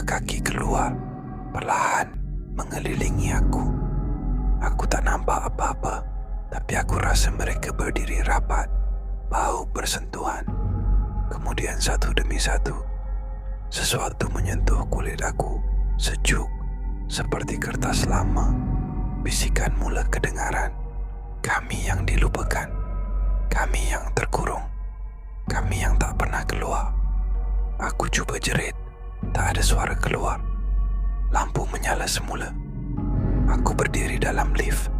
langkah kaki keluar, perlahan mengelilingi aku. Aku tak nampak apa-apa, tapi aku rasa mereka berdiri rapat, bahu bersentuhan. Kemudian satu demi satu, sesuatu menyentuh kulit aku, sejuk seperti kertas lama. Bisikan mula kedengaran. Kami yang dilupakan, kami yang terkurung, kami yang tak pernah keluar. Aku cuba jerit, tak ada suara keluar. Lampu menyala semula. Aku berdiri dalam lift.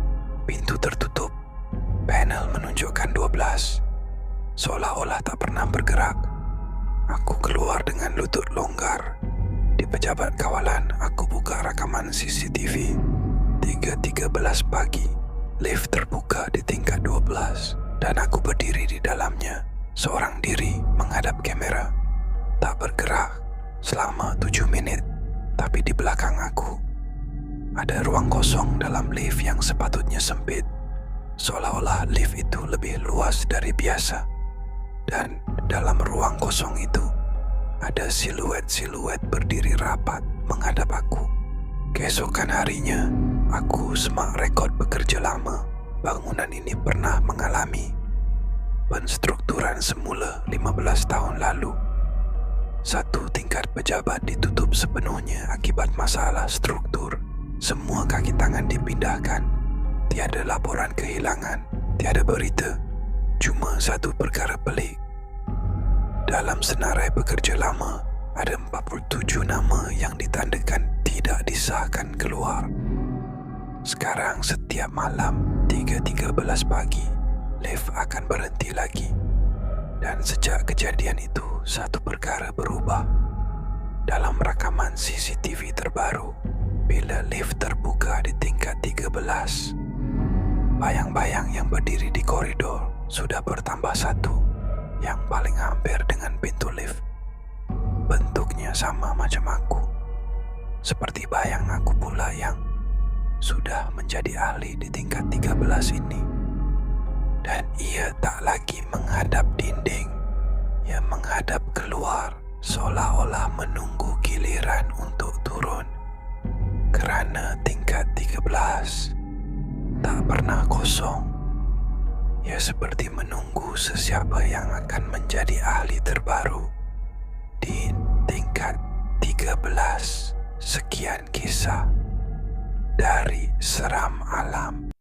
Pintu tertutup. Panel menunjukkan 12. Seolah-olah tak pernah bergerak. Aku keluar dengan lutut longgar. Di pejabat kawalan, aku buka rakaman CCTV. 3:13 pagi. Lift terbuka di tingkat 12 dan aku berdiri di dalamnya, seorang diri menghadap kamera. Tak bergerak selama 7 minit, tapi di belakang aku ada ruang kosong dalam lift yang sepatutnya sempit. Seolah-olah lift itu lebih luas dari biasa. Dan dalam ruang kosong itu ada siluet-siluet berdiri rapat menghadap aku. Keesokan harinya, aku semak rekod bekerja lama. Bangunan ini pernah mengalami penstrukturan semula 15 tahun lalu. Satu tingkat pejabat ditutup sepenuhnya akibat masalah struktur. Semua kaki tangan dipindahkan. Tiada laporan kehilangan, tiada berita. Cuma satu perkara pelik. Dalam senarai pekerja lama, ada 47 nama yang ditandakan tidak disahkan keluar. Sekarang setiap malam 3:13 pagi, lift akan berhenti lagi. Dan sejak kejadian itu, satu perkara berubah. Dalam rakaman CCTV terbaru, bila lift terbuka di tingkat 13, bayang-bayang yang berdiri di koridor sudah bertambah satu, yang paling hampir dengan pintu lift. Bentuknya sama macam aku, seperti bayang aku pula yang sudah menjadi ahli di tingkat 13 ini. Dan ia tak lagi menghadap dinding, ia menghadap keluar, seolah-olah menunggu giliran untuk turun. Kerana tingkat 13 tak pernah kosong. Ia seperti menunggu sesiapa yang akan menjadi ahli terbaru di tingkat 13. Sekian kisah dari Seram Alam.